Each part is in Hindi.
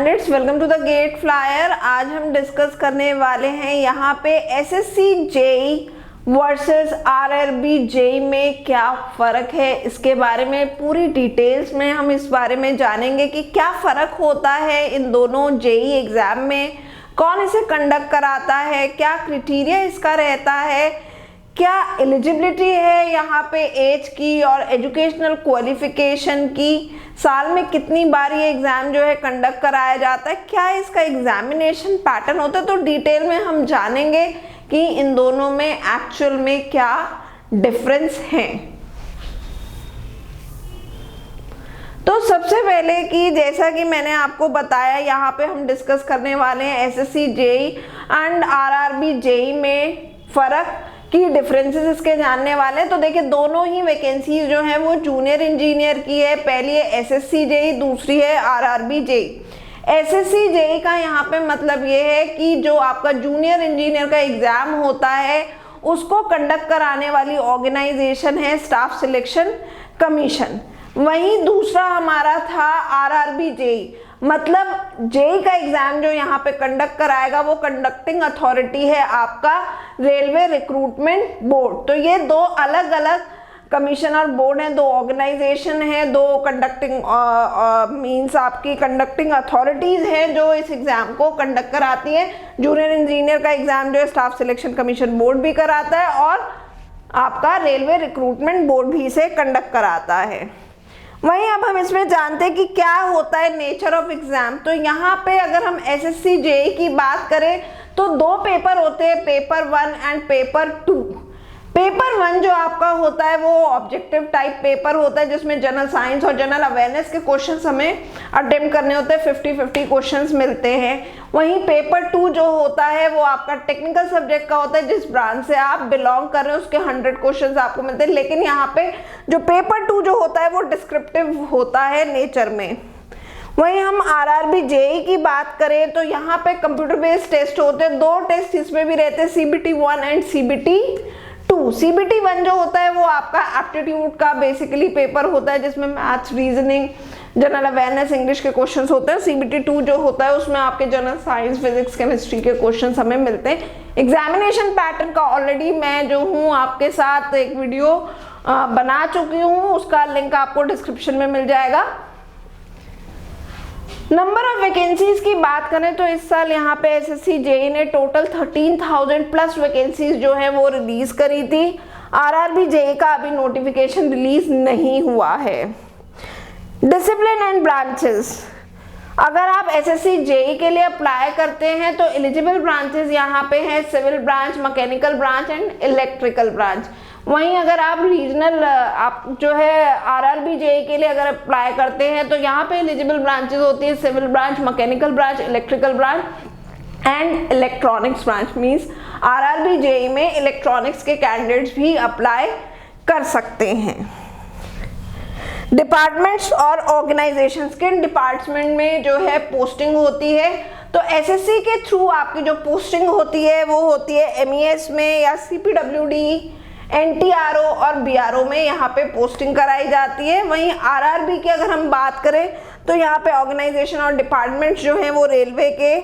Candidates, welcome to the Gate Flyer. आज हम डिस्कस करने वाले हैं यहाँ पे SSC JE versus RRB JE में क्या फ़र्क है, इसके बारे में पूरी डिटेल्स में हम इस बारे में जानेंगे कि क्या फ़र्क होता है इन दोनों जेई एग्ज़ाम में, कौन इसे कंडक्ट कराता है, क्या क्राइटेरिया इसका रहता है, क्या एलिजिबिलिटी है यहाँ पे एज की और एजुकेशनल क्वालिफिकेशन की, साल में कितनी बार ये एग्ज़ाम जो है कंडक्ट कराया जाता है, क्या इसका एग्जामिनेशन पैटर्न होता है। तो डिटेल में हम जानेंगे कि इन दोनों में एक्चुअल में क्या डिफरेंस है। तो सबसे पहले कि जैसा कि मैंने आपको बताया, यहाँ पे हम डिस्कस करने वाले हैं SSC JE and RRB JE में फ़र्क की डिफरेंसेस इसके जानने वाले हैं। तो देखिए, दोनों ही वैकेंसीज जो हैं वो जूनियर इंजीनियर की है। पहली है एसएससी जेई, दूसरी है आरआरबी जेई। एसएससी जेई का यहाँ पे मतलब ये है कि जो आपका जूनियर इंजीनियर का एग्ज़ाम होता है उसको कंडक्ट कराने वाली ऑर्गेनाइजेशन है स्टाफ सिलेक्शन कमीशन। वहीं दूसरा हमारा था आरआरबी जेई, मतलब जेई का एग्जाम जो यहाँ पे कंडक्ट कराएगा वो कंडक्टिंग अथॉरिटी है आपका रेलवे रिक्रूटमेंट बोर्ड। तो ये दो अलग अलग कमीशन और बोर्ड हैं, दो ऑर्गेनाइजेशन है, दो कंडक्टिंग मींस आपकी कंडक्टिंग अथॉरिटीज हैं जो इस एग्जाम को कंडक्ट कराती है। जूनियर इंजीनियर का एग्जाम जो है स्टाफ सिलेक्शन कमीशन बोर्ड भी कराता है और आपका रेलवे रिक्रूटमेंट बोर्ड भी इसे कंडक्ट कराता है। वहीं अब हम इसमें जानते हैं कि क्या होता है नेचर ऑफ एग्जाम। तो यहाँ पे अगर हम एसएससी जेई की बात करें तो दो पेपर होते हैं, पेपर 1 एंड पेपर 2। पेपर 1 जो आपका होता है वो ऑब्जेक्टिव टाइप पेपर होता है जिसमें जनरल साइंस और जनरल अवेयरनेस के क्वेश्चंस हमें अटेम्प्ट करने होते हैं, 50-50 क्वेश्चंस मिलते हैं। वहीं पेपर 2 जो होता है वो आपका टेक्निकल सब्जेक्ट का होता है, जिस ब्रांच से आप बिलोंग कर रहे हैं उसके 100 क्वेश्चंस आपको मिलते हैं। लेकिन यहाँ पे जो पेपर 2 जो होता है वो डिस्क्रिप्टिव होता है नेचर में। वहीं हम आरआरबी जेई की बात करें तो यहाँ पे कंप्यूटर बेस्ड टेस्ट होते हैं, दो टेस्ट इसमें भी रहते हैं, सीबीटी 1 एंड सीबीटी 2। सीबीटी 1 जो होता है वो आपका एप्टीट्यूड का बेसिकली पेपर होता है जिसमें maths, reasoning, general awareness, English के क्वेश्चंस होते हैं। सीबीटी 2 जो होता है उसमें आपके जनरल साइंस, फिजिक्स, केमिस्ट्री के क्वेश्चंस हमें मिलते हैं। एग्जामिनेशन पैटर्न का ऑलरेडी मैं जो हूँ आपके साथ एक वीडियो बना चुकी हूँ, उसका लिंक आपको डिस्क्रिप्शन में मिल जाएगा। नंबर ऑफ वैकेंसीज की बात करें तो इस साल यहाँ पे एसएससी जेई ने टोटल 13,000 प्लस वैकेंसीज जो है वो रिलीज करी थी। आरआरबी जेई का अभी नोटिफिकेशन रिलीज नहीं हुआ है। डिसिप्लिन एंड ब्रांचेस, अगर आप एसएससी जेई के लिए अप्लाई करते हैं तो एलिजिबल ब्रांचेस यहाँ पे हैं civil branch, mechanical branch and electrical branch. वहीं अगर आप रीजनल आप जो है आरआरबी जेई के लिए अगर अप्लाई करते हैं तो यहाँ पे एलिजिबल ब्रांचेस होती है civil branch, mechanical branch, electrical branch and electronics branch. Means RRB JE में इलेक्ट्रॉनिक्स के कैंडिडेट्स भी अप्लाई कर सकते हैं। डिपार्टमेंट्स और ऑर्गेनाइजेशंस, किन डिपार्टमेंट में जो है पोस्टिंग होती है, तो एसएससी के थ्रू आपकी जो पोस्टिंग होती है वो होती है एमईएस में या सीपीडब्ल्यूडी, एनटीआरओ और बीआरओ में यहाँ पे पोस्टिंग कराई जाती है। वहीं आरआरबी की अगर हम बात करें तो यहाँ पे ऑर्गेनाइजेशन और डिपार्टमेंट्स जो हैं वो रेलवे के,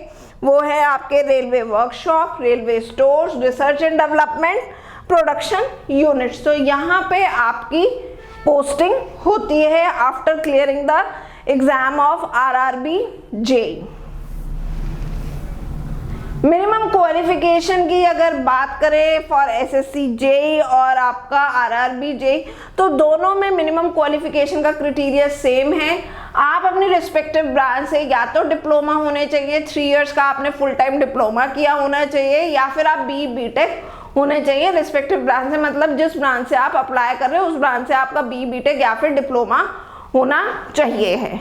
वो है आपके railway workshop, railway stores, research and development, production units. तो यहाँ पे आपकी पोस्टिंग होती है after clearing the exam of RRB JE. Minimum qualification की अगर बात करें फॉर एसएससी जेई और आपका आरआरबी जेई तो दोनों में मिनिमम क्वालिफिकेशन का क्राइटेरिया सेम है। आप अपनी रिस्पेक्टिव ब्रांच से या तो डिप्लोमा होने चाहिए, 3 इयर्स का आपने फुल टाइम डिप्लोमा किया होना चाहिए, या फिर आप बीटेक होने चाहिए रिस्पेक्टिव ब्रांच से, मतलब जिस ब्रांच से आप अप्लाई कर रहे हो उस ब्रांच से आपका बीटेक या फिर डिप्लोमा होना चाहिए है।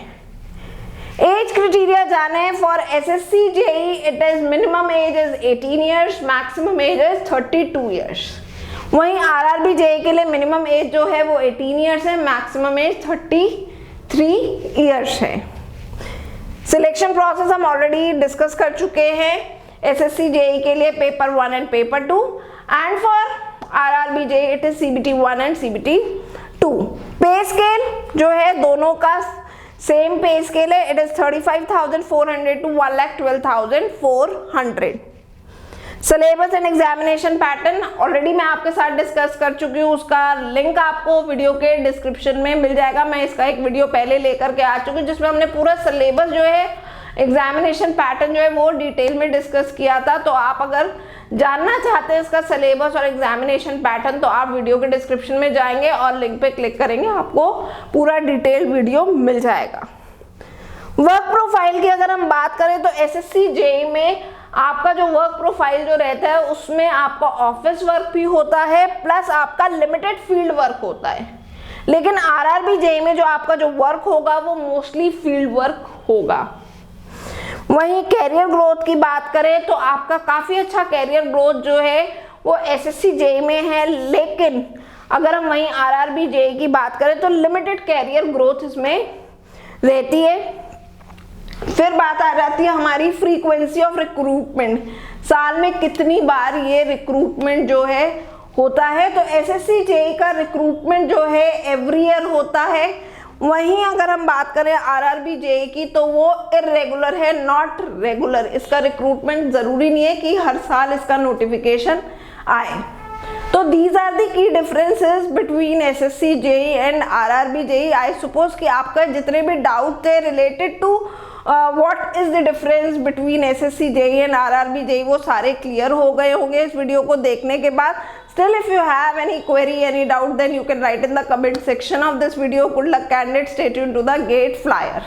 एज क्राइटेरिया जाने for SSC JE, it is minimum age is 18 years, maximum age is 32 years. वहीं आरआरबी जेई के लिए मिनिमम एज जो है वो 18 इयर्स है, मैक्सिमम एज 33 इयर्स है। सिलेक्शन प्रोसेस हम ऑलरेडी डिस्कस कर चुके हैं एसएससी जेई के लिए, paper 1 and paper 2, and for RRB JE it is CBT 1 and CBT 2। पे स्केल जो है दोनों का सेम पे स्केल है, it is 35,400 to 1,12,400। Syllabus and examination pattern already मैं आपके साथ डिस्कस कर चुकी हूँ, उसका लिंक आपको वीडियो के डिस्क्रिप्शन में मिल जाएगा। मैं इसका एक वीडियो पहले लेकर के आ चुकी हूँ जिसमें हमने पूरा सिलेबस जो है, एग्जामिनेशन पैटर्न जो है वो डिटेल में डिस्कस किया था। तो आप अगर जानना चाहते हैं इसका सिलेबस और एग्जामिनेशन पैटर्न तो आप वीडियो के डिस्क्रिप्शन में जाएंगे और लिंक पे क्लिक करेंगे, आपको पूरा डिटेल वीडियो मिल जाएगा। वर्क प्रोफाइल की अगर हम बात करें तो एसएससी जेईई में आपका जो वर्क प्रोफाइल जो रहता है उसमें आपका ऑफिस वर्क भी होता है प्लस आपका लिमिटेड फील्ड वर्क होता है। लेकिन आरआरबी जेईई में जो आपका जो वर्क होगा वो मोस्टली फील्ड वर्क होगा। वहीं कैरियर ग्रोथ की बात करें तो आपका काफी अच्छा कैरियर ग्रोथ जो है वो एसएससी जेईई में है, लेकिन अगर हम वहीं आरआरबी जेईई की बात करें तो लिमिटेड कैरियर ग्रोथ इसमें रहती है। फिर बात आ जाती है हमारी फ्रीक्वेंसी ऑफ रिक्रूटमेंट, साल में कितनी बार ये रिक्रूटमेंट जो है होता है। तो एसएससी जेईई का रिक्रूटमेंट जो है एवरी ईयर होता है। वहीं अगर हम बात करें आरआरबी जेईई की तो वो इरेगुलर है, नॉट रेगुलर। इसका रिक्रूटमेंट जरूरी नहीं है कि हर साल इसका नोटिफिकेशन आए। तो दीज आर दी की differences between SSC JEE and RRB JEE. I suppose कि आपका जितने भी डाउट थे related to what is the difference between SSC JEE and RRB JEE वो सारे क्लियर हो गए होंगे इस वीडियो को देखने के बाद। Still, if you have any query, any doubt, then you can write in the comment section of this video. Good luck, candidates. Stay tuned to the GATE Flyer.